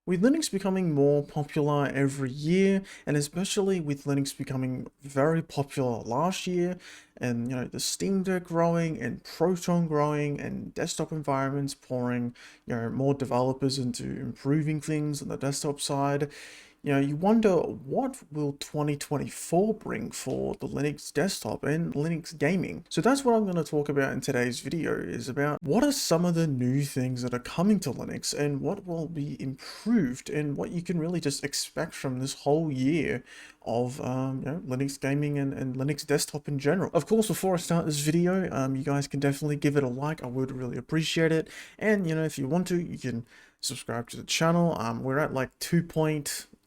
With Linux becoming more popular every year, and especially with Linux becoming very popular last year, and the Steam Deck growing and Proton growing and desktop environments pouring more developers into improving things on the desktop side, you wonder what will 2024 bring for the Linux desktop and Linux gaming. So that's what I'm going to talk about in today's video, is about what are some of the new things that are coming to Linux and what will be improved and what you can really just expect from this whole year of Linux gaming and Linux desktop in general. Of course, before I start this video, you guys can definitely give it a like. I would really appreciate it. And if you want to, you can subscribe to the channel. We're at like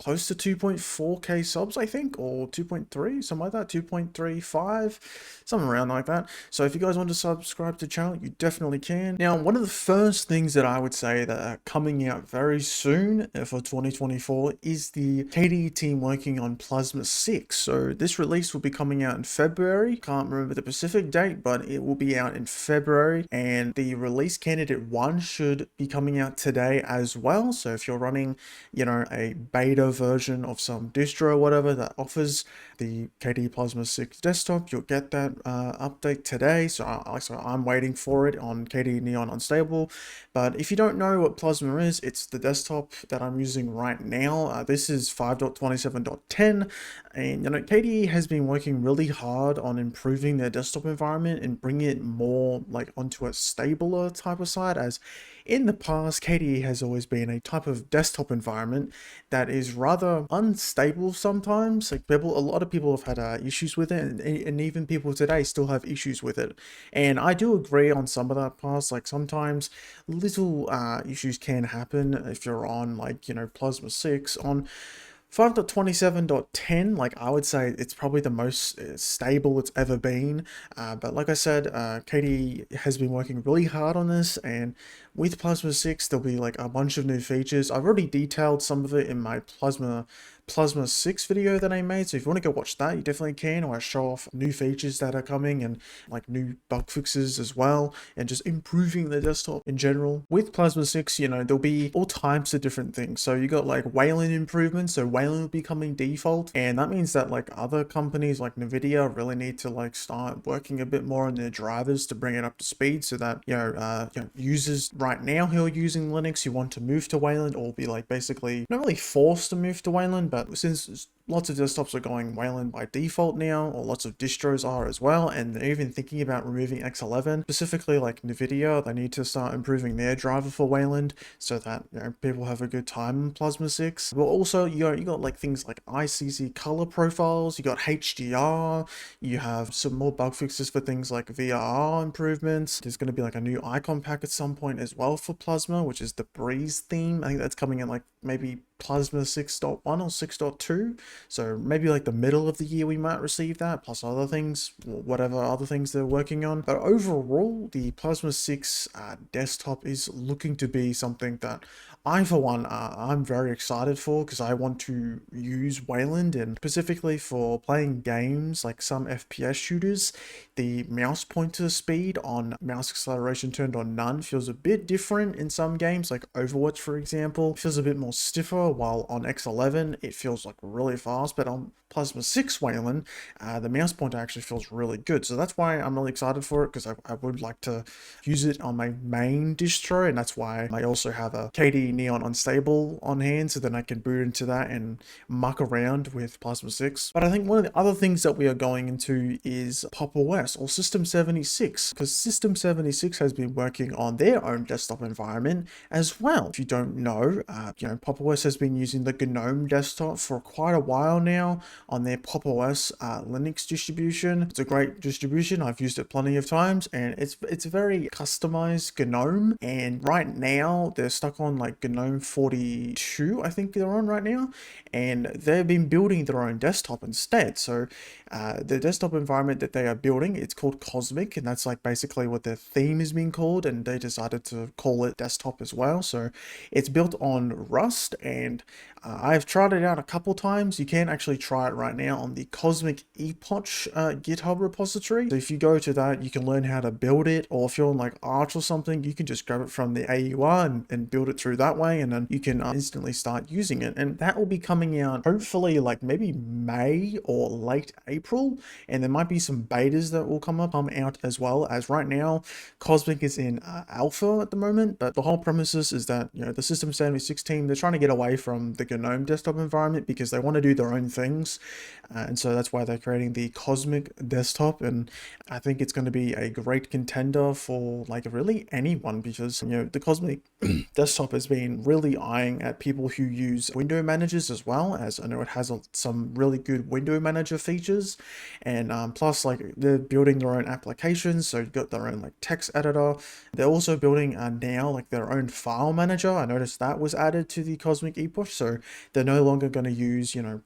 close to 2.4k subs, I think, or 2.3, something like that, 2.35, something around like that. So if you guys want to subscribe to the channel, you definitely can. Now, one of the first things that I would say that are coming out very soon for 2024 is the KDE team working on Plasma 6. So this release will be coming out in February. Can't remember the specific date, but it will be out in February, and the release candidate 1 should be coming out today as well. So if you're running, a beta version of some distro or whatever that offers the KDE Plasma 6 desktop, you'll get that update today. So I'm waiting for it on KDE Neon Unstable. But if you don't know what Plasma is, it's the desktop that I'm using right now. This is 5.27.10, and KDE has been working really hard on improving their desktop environment and bringing it more like onto a stabler type of side, as in the past, KDE has always been a type of desktop environment that is rather unstable sometimes. Like a lot of people have had issues with it, and even people today still have issues with it. And I do agree on some of that parts. Like sometimes little issues can happen if you're on Plasma 6. On 5.27.10, like I would say it's probably the most stable it's ever been. But like I said, KDE has been working really hard on this, and with Plasma 6, there'll be like a bunch of new features. I've already detailed some of it in my Plasma 6 video that I made, so if you want to go watch that, you definitely can, or I show off new features that are coming and like new bug fixes as well, and just improving the desktop in general. With Plasma 6, there'll be all types of different things. So you got like Wayland improvements, so Wayland will be coming default, and that means that like other companies like Nvidia really need to like start working a bit more on their drivers to bring it up to speed, so that users right now who are using Linux who want to move to Wayland, or be like basically not really forced to move to Wayland, but since lots of desktops are going Wayland by default now, or lots of distros are as well, and they're even thinking about removing X11, specifically like Nvidia, they need to start improving their driver for Wayland so that people have a good time in Plasma 6. But also you got like things like ICC color profiles, you got HDR, you have some more bug fixes for things like VRR improvements. There's going to be like a new icon pack at some point as well for Plasma, which is the Breeze theme. I think that's coming in like maybe Plasma 6.1 or 6.2, so maybe like the middle of the year we might receive that, plus other things, whatever other things they're working on. But overall, the Plasma 6 desktop is looking to be something that I, for one, I'm very excited for, because I want to use Wayland, and specifically for playing games like some FPS shooters, the mouse pointer speed on mouse acceleration turned on none feels a bit different in some games, like Overwatch for example. It feels a bit more stiffer, while on X11 it feels like really fast, but on Plasma 6 Wayland, the mouse pointer actually feels really good. So that's why I'm really excited for it, because I would like to use it on my main distro, and that's why I also have a KDE Neon Unstable on hand, so then I can boot into that and muck around with Plasma 6. But I think one of the other things that we are going into is Pop! OS or System 76, because System 76 has been working on their own desktop environment as well. If you don't know, Pop! OS has been using the GNOME desktop for quite a while now on their Pop! OS Linux distribution. It's a great distribution. I've used it plenty of times, and it's a very customized GNOME, and right now they're stuck on like GNOME 42, I think they're on right now, and they've been building their own desktop instead. So the desktop environment that they are building, it's called Cosmic, and that's like basically what their theme is being called, and they decided to call it desktop as well. So it's built on Rust, and I've tried it out a couple times. You can actually try it right now on the Cosmic Epoch GitHub repository. So if you go to that, you can learn how to build it, or if you're on like Arch or something, you can just grab it from the AUR and build it through that. that way, and then you can instantly start using it. And that will be coming out hopefully like maybe May or late April, and there might be some betas that will come out as well. As right now Cosmic is in alpha at the moment, but the whole premises is that, you know, the System 76 team, they're trying to get away from the GNOME desktop environment because they want to do their own things, and so that's why they're creating the Cosmic desktop. And I think it's going to be a great contender for like really anyone, because, you know, the Cosmic desktop has been really eyeing at people who use window managers as well, as I know it has some really good window manager features, and plus like they're building their own applications, so you've got their own like text editor. They're also building now like their own file manager. I noticed that was added to the Cosmic ePush, so they're no longer going to use, you know,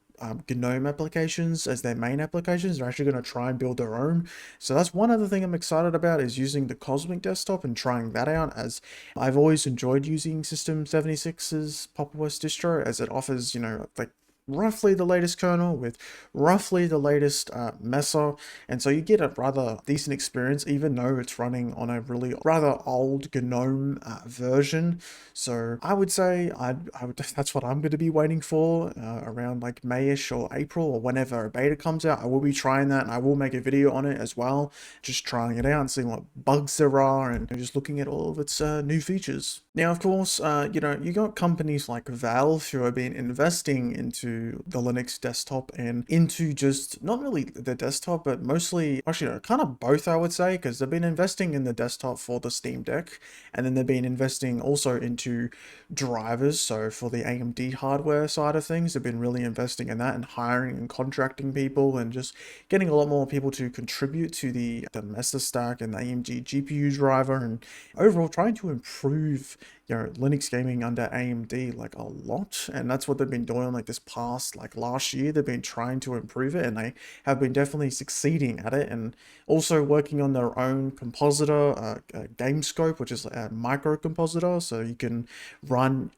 GNOME applications as their main applications. They're actually going to try and build their own. So that's one other thing I'm excited about, is using the Cosmic desktop and trying that out, as I've always enjoyed using System 76's Pop! OS distro, as it offers, you know, like roughly the latest kernel with roughly the latest Mesa, and so you get a rather decent experience even though it's running on a really rather old GNOME version. So I would say that's what I'm going to be waiting for around like Mayish or April, or whenever a beta comes out. I will be trying that, and I will make a video on it as well, just trying it out and seeing what bugs there are, and just looking at all of its new features. Now, of course, you know, you got companies like Valve who have been investing into the Linux desktop and into just not really the desktop, but mostly, actually, no, kind of both, I would say, because they've been investing in the desktop for the Steam Deck, and then they've been investing also into drivers. So for the AMD hardware side of things, they've been really investing in that and hiring and contracting people and just getting a lot more people to contribute to the Mesa stack and the AMD GPU driver, and overall trying to improve, you know, Linux gaming under AMD like a lot. And that's what they've been doing like this past, like last year. They've been trying to improve it, and they have been definitely succeeding at it, and also working on their own compositor, GameScope, which is a micro compositor, so you can run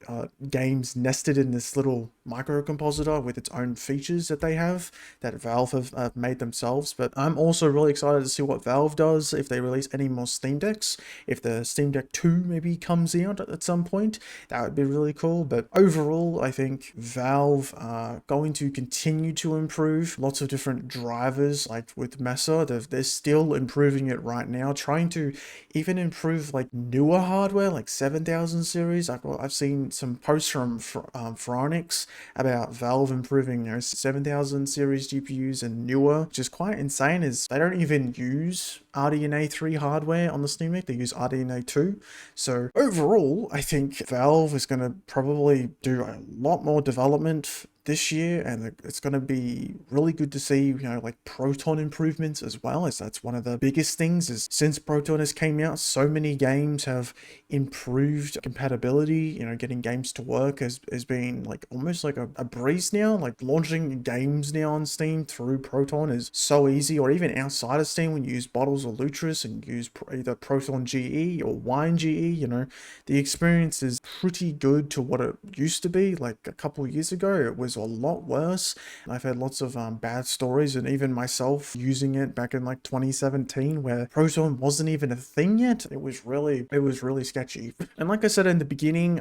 games nested in this little micro compositor with its own features that they have, that Valve have made themselves. But I'm also really excited to see what Valve does if they release any more Steam Decks. If the Steam Deck 2 maybe comes out at some point, that would be really cool. But overall, I think Valve are going to continue to improve lots of different drivers. Like with Mesa, they're still improving it right now, trying to even improve like newer hardware, like 7000 series. I've seen some posts from Phoronix about Valve improving, you know, 7000 series GPUs and newer, which is quite insane. Is they don't even use RDNA 3 hardware on the Steam Deck, they use RDNA 2. So overall, I think Valve is going to probably do a lot more development this year, and it's going to be really good to see, you know, like Proton improvements as well, as that's one of the biggest things. Is since Proton has came out, so many games have improved compatibility. You know, getting games to work has been like almost like a breeze now. Like launching games now on Steam through Proton is so easy, or even outside of Steam when you use Bottles or LUTRIS and use either Proton GE or Wine GE, you know, the experience is pretty good to what it used to be. Like a couple years ago, it was a lot worse. I've had lots of bad stories, and even myself using it back in like 2017, where Proton wasn't even a thing yet. It was really sketchy. And like I said in the beginning,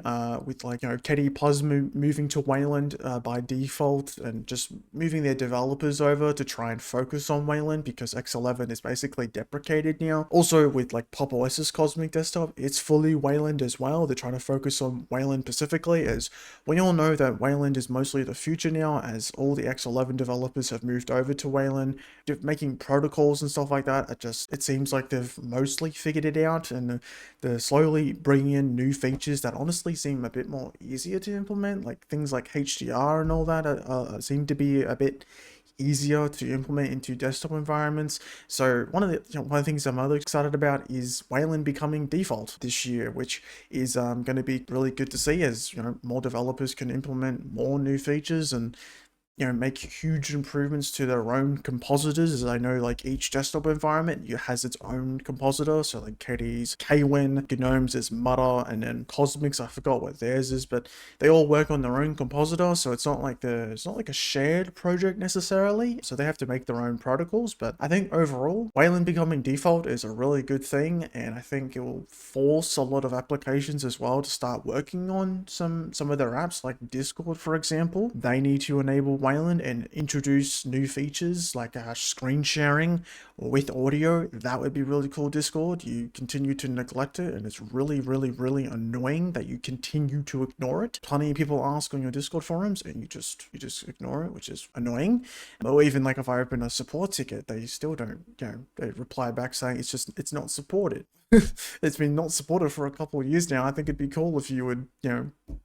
with like, you know, Kde Plasma moving to Wayland by default, and just moving their developers over to try and focus on Wayland because X11 is basically deprecated now. Also with like Pop! OS's Cosmic desktop, it's fully Wayland as well. They're trying to focus on Wayland specifically, as we all know that Wayland is mostly the future now, as all the X11 developers have moved over to Wayland, making protocols and stuff like that. It seems like they've mostly figured it out, and they're slowly bringing in new features that honestly seem a bit more easier to implement, like things like HDR and all that seem to be a bit easier to implement into desktop environments. So one of the things I'm really excited about is Wayland becoming default this year, which is going to be really good to see, as, you know, more developers can implement more new features, and make huge improvements to their own compositors. As I know, like each desktop environment has its own compositor. So like KDE's Kwin, GNOME's is Mutter, and then Cosmic's, I forgot what theirs is, but they all work on their own compositor. So it's not like a shared project necessarily. So they have to make their own protocols. But I think overall, Wayland becoming default is a really good thing, and I think it will force a lot of applications as well to start working on some of their apps, like Discord, for example. They need to enable Wayland and introduce new features like screen sharing with audio. That would be really cool. Discord, you continue to neglect it, and it's really, really, really annoying that you continue to ignore it. Plenty of people ask on your Discord forums, and you just ignore it, which is annoying. Or even like if I open a support ticket, they still don't, they reply back saying it's not supported. It's been not supported for a couple of years now. I think it'd be cool if you would,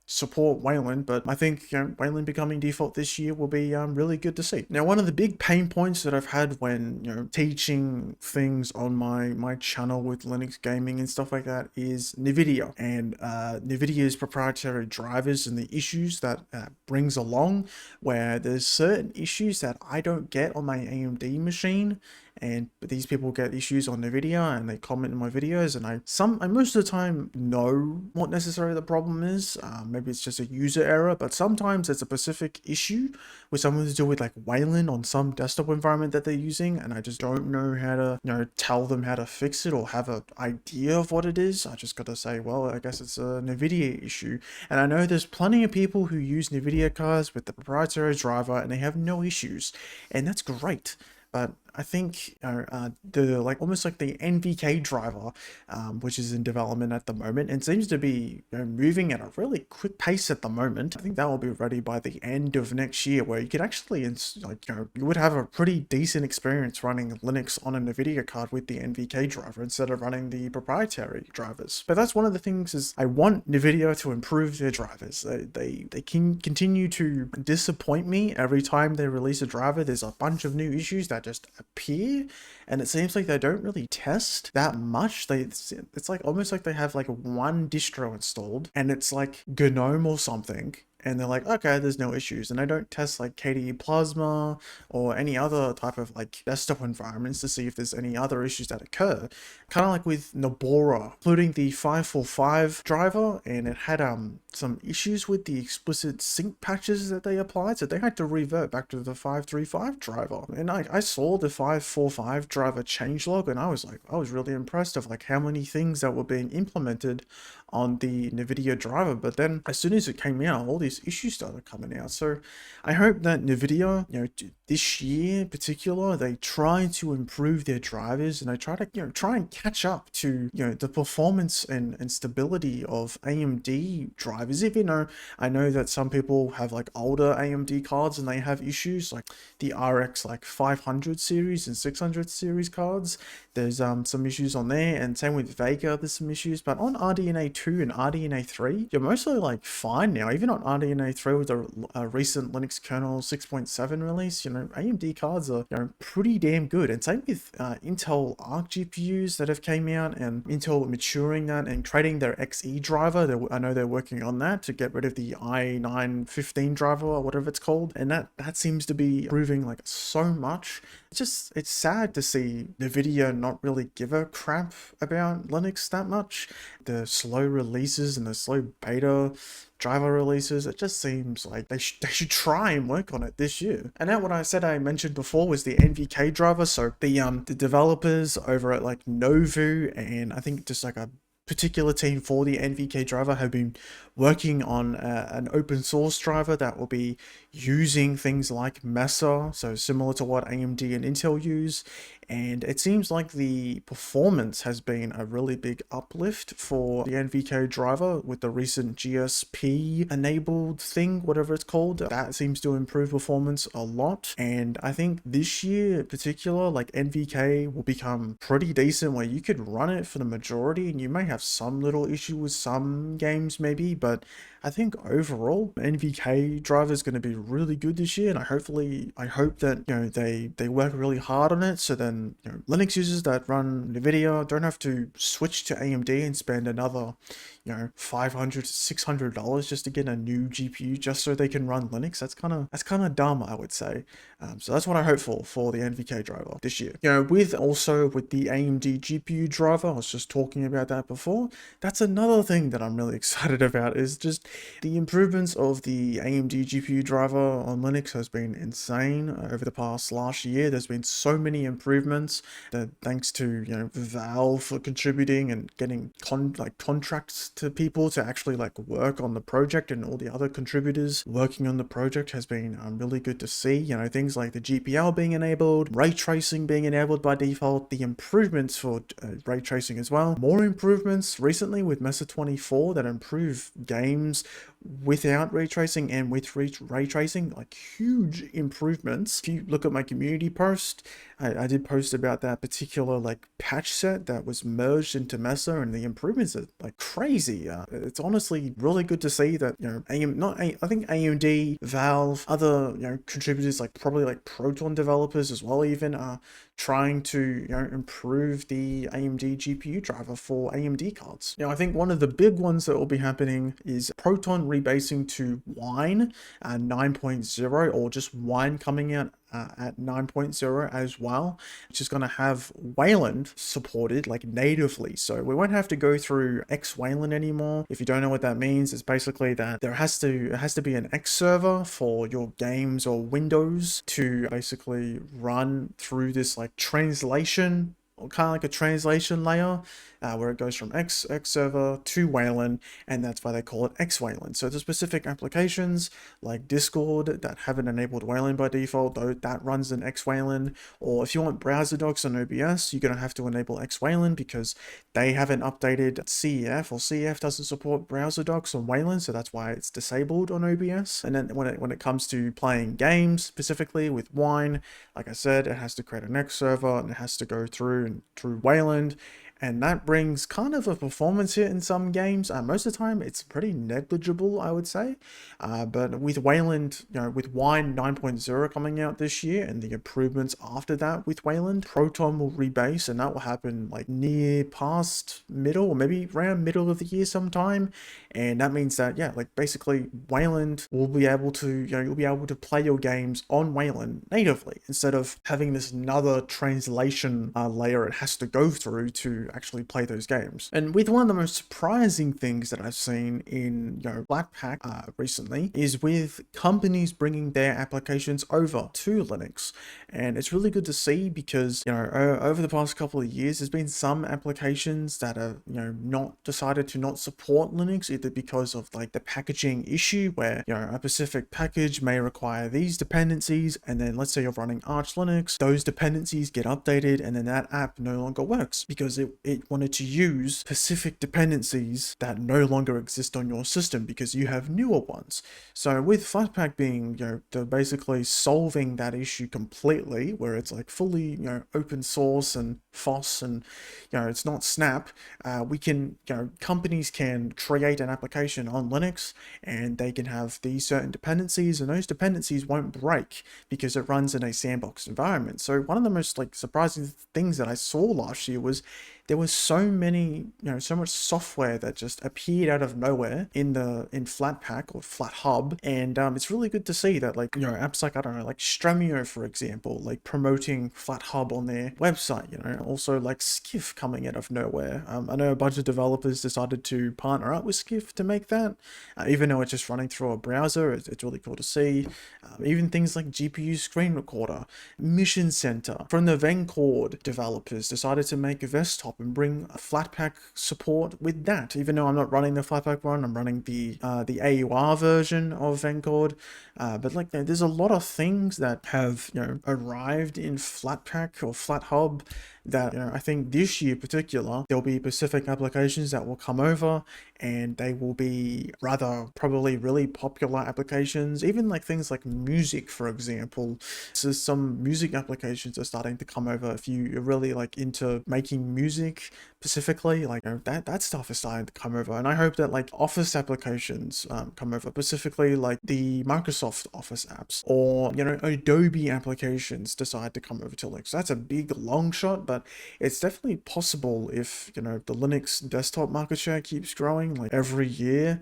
support Wayland, but I think, Wayland becoming default this year will be really good to see. Now, one of the big pain points that I've had when, teaching things on my channel with Linux gaming and stuff like that is Nvidia and Nvidia's proprietary drivers and the issues that brings along, where there's certain issues that I don't get on my AMD machine, and these people get issues on Nvidia and they comment in my videos, and I most of the time know what necessarily the problem is. Maybe it's just a user error, but sometimes it's a specific issue with something to do with like Wayland on some desktop environment that they're using, and I just don't know how to tell them how to fix it or have an idea of what it is. I just gotta say, well, I guess it's a Nvidia issue. And I know there's plenty of people who use Nvidia cards with the proprietary driver and they have no issues, and that's great. But I think the almost like the NVK driver, which is in development at the moment and seems to be moving at a really quick pace at the moment. I think that will be ready by the end of next year, where you could actually you would have a pretty decent experience running Linux on a Nvidia card with the NVK driver instead of running the proprietary drivers. But that's one of the things, is I want Nvidia to improve their drivers. They can continue to disappoint me every time they release a driver. There's a bunch of new issues that just appear, and it seems like they don't really test that much. It's like almost like they have like one distro installed and it's like GNOME or something, and they're like, okay, there's no issues, and they don't test like KDE Plasma or any other type of like desktop environments to see if there's any other issues that occur. Kind of like with Nobora, including the 545 driver, and it had some issues with the explicit sync patches that they applied, so they had to revert back to the 535 driver. And I saw the 545 driver changelog, and I was really impressed of like how many things that were being implemented on the Nvidia driver. But then as soon as it came out, all these issues started coming out. So I hope that Nvidia, this year in particular, they try to improve their drivers, and they try to try and catch up to the performance and stability of AMD drivers. Even though I know that some people have like older AMD cards and they have issues, like the RX like 500 series and 600 series cards, there's some issues on there, and same with Vega, there's some issues. But on RDNA 2 and RDNA 3, you're mostly like fine now. Even on RDNA 3 with a recent Linux kernel 6.7 release, AMD cards are pretty damn good. And same with Intel Arc GPUs that have came out, and Intel maturing that and creating their XE driver. I know they're working on that to get rid of the i9-15 driver or whatever it's called, and that seems to be improving like so much. It's sad to see Nvidia not really give a crap about Linux that much. The slow releases and the slow beta driver releases, it just seems like they should try and work on it this year. And that, what I mentioned before, was the NVK driver. So the developers over at like Novu, and I think just like a particular team for the NVK driver, have been working on an open source driver that will be using things like Mesa, so similar to what AMD and Intel use. And it seems like the performance has been a really big uplift for the NVK driver with the recent GSP enabled thing, whatever it's called. That seems to improve performance a lot. And I think this year in particular, like NVK will become pretty decent, where you could run it for the majority, and you may have some little issue with some games maybe, but I think overall NVK driver is going to be really good this year, and I hope that they work really hard on it, so then Linux users that run Nvidia don't have to switch to AMD and spend another $500 to $600 just to get a new GPU just so they can run Linux. That's kind of dumb, I would say. So that's what I hope for the NVK driver this year. With the AMD GPU driver, I was just talking about that before. That's another thing that I'm really excited about, is just the improvements of the AMD GPU driver on Linux has been insane over the last year. There's been so many improvements that thanks to Valve for contributing and getting contracts to people to actually work on the project, and all the other contributors working on the project has been really good to see. Things like the GPL being enabled, ray tracing being enabled by default, the improvements for ray tracing as well. More improvements recently with Mesa 24 that improve games without ray tracing and with ray tracing, huge improvements. If you look at my community post, I did post about that particular patch set that was merged into Mesa, and the improvements are crazy. It's honestly really good to see that I think AMD, Valve, other contributors probably Proton developers as well even are trying to improve the AMD GPU driver for AMD cards. I think one of the big ones that will be happening is Proton rebasing to Wine 9.0, or just Wine coming out at 9.0 as well, which is going to have Wayland supported natively. So we won't have to go through X Wayland anymore. If you don't know what that means, it's basically that it has to be an X server for your games or Windows to basically run through this translation, or kind of a translation layer, where it goes from X server to Wayland, and that's why they call it X Wayland. So the specific applications like Discord that haven't enabled Wayland by default, though that runs in X Wayland, or if you want browser docs on OBS, you're going to have to enable X Wayland because they haven't updated CEF, or CEF doesn't support browser docs on Wayland, so that's why it's disabled on OBS. And then when it comes to playing games specifically with Wine, like I said, it has to create an X server and it has to go through Wayland, and that brings kind of a performance hit in some games. Most of the time it's pretty negligible, I would say, but with Wayland, with Wine 9.0 coming out this year and the improvements after that with Wayland, Proton will rebase, and that will happen near past middle, or maybe around middle of the year sometime. And that means that basically Wayland will be able to you'll be able to play your games on Wayland natively, instead of having this another translation layer it has to go through to actually play those games. And with one of the most surprising things that I've seen in Flatpak recently is with companies bringing their applications over to Linux. And it's really good to see because over the past couple of years there's been some applications that have not decided to not support Linux, either because of the packaging issue where a specific package may require these dependencies, and then let's say you're running Arch Linux, those dependencies get updated and then that app no longer works because it wanted to use specific dependencies that no longer exist on your system because you have newer ones. So with Flatpak being they're basically solving that issue completely, where it's fully open source and foss, and it's not Snap. We can companies can create an application on Linux and they can have these certain dependencies, and those dependencies won't break because it runs in a sandbox environment. So one of the most surprising things that I saw last year was there was so much software that just appeared out of nowhere in Flatpak or FlatHub, and it's really good to see that apps I don't know, Stremio, for example, promoting FlatHub on their website. Also Skiff coming out of nowhere. I know a bunch of developers decided to partner up with Skiff to make that, even though it's just running through a browser. It's really cool to see. Even things like GPU Screen Recorder, Mission Center from the Vencord developers decided to make a desktop and bring a Flatpak support with that. Even though I'm not running the Flatpak one, I'm running the AUR version of Vencord. But there's a lot of things that have arrived in Flatpak or FlatHub that I think this year in particular there'll be specific applications that will come over, and they will be rather probably really popular applications, even like things like music, for example. So some music applications are starting to come over. If you're really like into making music specifically, like that stuff is starting to come over, and I hope that like Office applications come over, specifically like the Microsoft Office apps, or Adobe applications decide to come over to Linux. That's a big long shot, but it's definitely possible if the Linux desktop market share keeps growing like every year.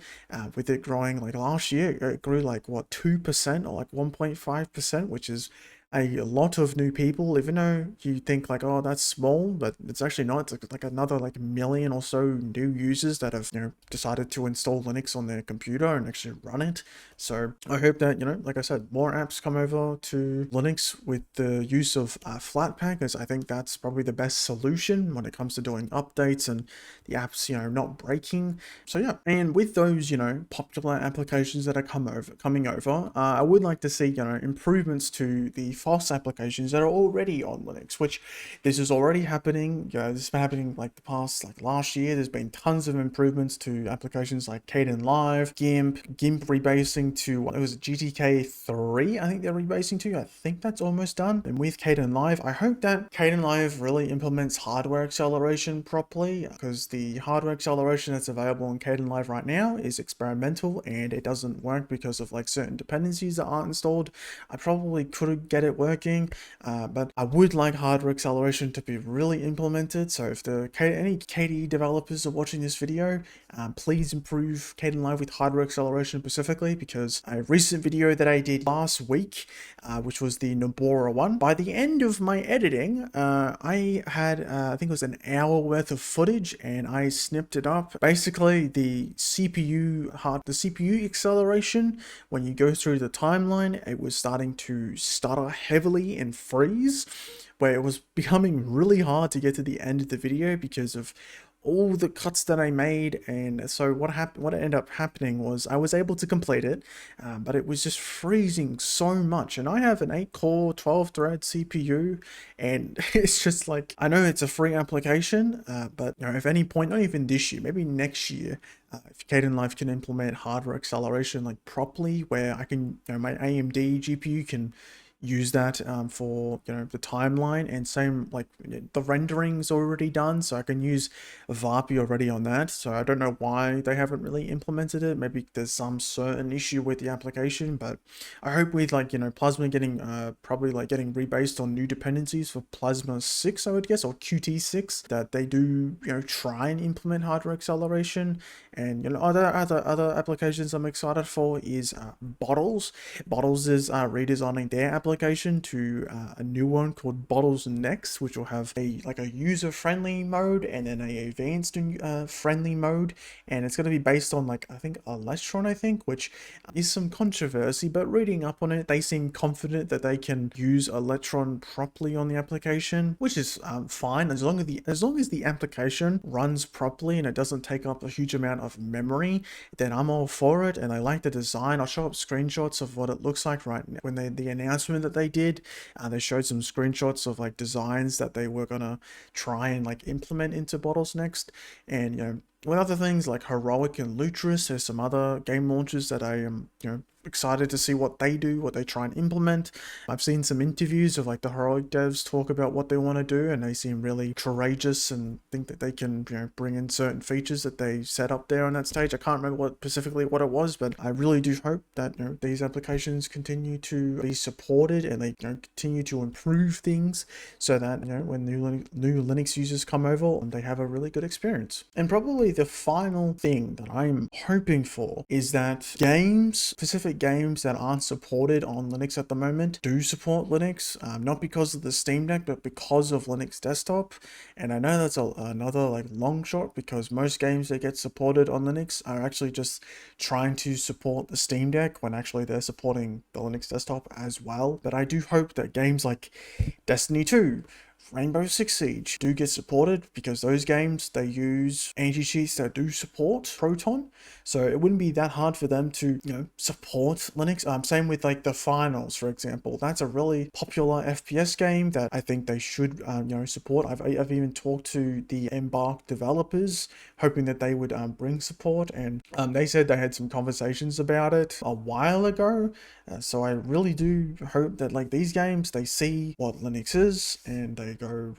With it growing like last year, it grew like what 2% or like 1.5%, which is a lot of new people, even though you think like, oh, that's small, but it's actually not. It's like another like million or so new users that have decided to install Linux on their computer and actually run it. So I hope that like I said, more apps come over to Linux with the use of Flatpak, as I think that's probably the best solution when it comes to doing updates and the apps not breaking. So yeah, and with those popular applications that are coming over, I would like to see improvements to the foss applications that are already on Linux, which this is already happening. This has been happening like the past, like last year. There's been tons of improvements to applications like KDENLIVE, GIMP rebasing to what was it, GTK 3, I think they're rebasing to. I think that's almost done. And with KDENLIVE, I hope that KDENLIVE really implements hardware acceleration properly, because the hardware acceleration that's available on KDENLIVE right now is experimental and it doesn't work because of like certain dependencies that aren't installed. I probably could get it working, but I would like hardware acceleration to be really implemented. So if any KDE developers are watching this video, please improve KDENLIVE with hardware acceleration specifically, because a recent video that I did last week, which was the Nobora one, by the end of my editing, I had I think it was an hour worth of footage, and I snipped it up. Basically, the CPU acceleration, when you go through the timeline, it was starting to stutter heavily and freeze, where it was becoming really hard to get to the end of the video because of all the cuts that I made. And so what ended up happening was I was able to complete it, but it was just freezing so much. And I have an 8-core 12-thread CPU, and it's just like, I know it's a free application, but if any point, not even this year, maybe next year, if KDENLIVE can implement hardware acceleration like properly, where I can, my AMD GPU can use that for the timeline, and same like the rendering's already done, so I can use VARPI already on that. So I don't know why they haven't really implemented it. Maybe there's some certain issue with the application, but I hope with like Plasma getting probably like getting rebased on new dependencies for Plasma 6, I would guess, or Qt6, that they do try and implement hardware acceleration. And other applications I'm excited for is Bottles. Bottles is redesigning their application to a new one called Bottles Next, which will have a user-friendly mode and then a advanced friendly mode, and it's going to be based on like I think Electron, which is some controversy, but reading up on it, they seem confident that they can use Electron properly on the application, which is fine as long as the application runs properly and it doesn't take up a huge amount of memory. Then I'm all for it, and I like the design. I'll show up screenshots of what it looks like right now. When the announcement that they did, they showed some screenshots of like designs that they were gonna try and like implement into Bottles Next. And with other things like Heroic and Lutris, there's some other game launches that I am excited to see what they do, what they try and implement. I've seen some interviews of like the Heroic devs talk about what they want to do, and they seem really courageous and think that they can bring in certain features that they set up there on that stage. I can't remember specifically what it was, but I really do hope that these applications continue to be supported, and they continue to improve things, so that when new Linux users come over, they have a really good experience. And probably the final thing that I'm hoping for is that specific games that aren't supported on Linux at the moment do support Linux, not because of the Steam Deck, but because of Linux Desktop. And I know that's another like long shot, because most games that get supported on Linux are actually just trying to support the Steam Deck when actually they're supporting the Linux Desktop as well. But I do hope that games like Destiny 2, Rainbow Six Siege do get supported because those games, they use anti-cheats that do support Proton. So it wouldn't be that hard for them to, support Linux. Same with like the Finals, for example. That's a really popular FPS game that I think they should, support. I've even talked to the Embark developers, hoping that they would bring support, and they said they had some conversations about it a while ago. So I really do hope that like these games, they see what Linux is and they go,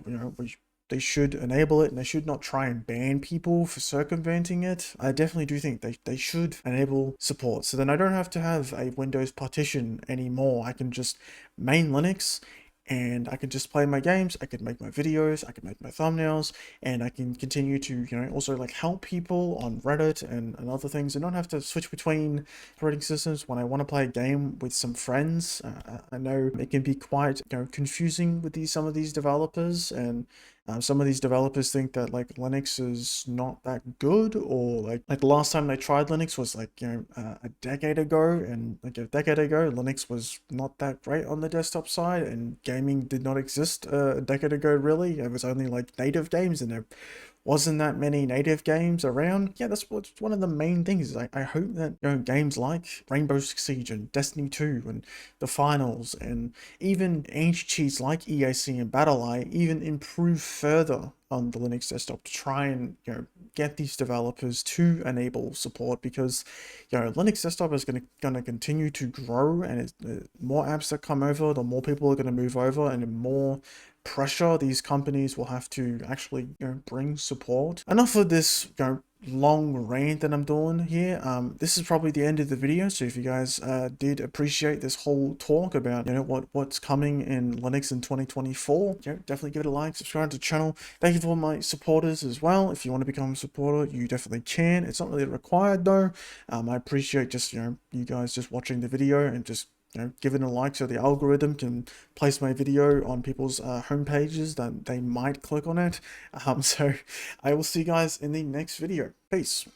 they should enable it, and they should not try and ban people for circumventing it. I definitely do think they should enable support, so then I don't have to have a Windows partition anymore. I can just main Linux, and I can just play my games, I can make my videos, I can make my thumbnails, and I can continue to, also like help people on Reddit and other things, and not have to switch between operating systems when I want to play a game with some friends. I know it can be quite, confusing with some of these developers, and some of these developers think that like Linux is not that good, or like the last time they tried Linux was like, a decade ago, and like a decade ago, Linux was not that great on the desktop side, and gaming did not exist a decade ago, really. It was only like native games, and there wasn't that many native games around. Yeah, that's what's one of the main things. I hope that games like Rainbow Six Siege and Destiny 2 and the Finals, and even anti-cheats like EAC and BattleEye even improve further on the Linux desktop to try and get these developers to enable support, because Linux desktop is going to continue to grow, and more apps that come over, the more people are going to move over, and the more pressure these companies will have to actually bring support. Enough of this long rant that I'm doing here. This is probably the end of the video, so if you guys did appreciate this whole talk about what's coming in Linux in 2024, definitely give it a like, subscribe to the channel. Thank you for all my supporters as well. If you want to become a supporter, you definitely can. It's not really required though. I appreciate just you guys just watching the video and just giving a like, so the algorithm can place my video on people's home pages that they might click on it. So I will see you guys in the next video. Peace.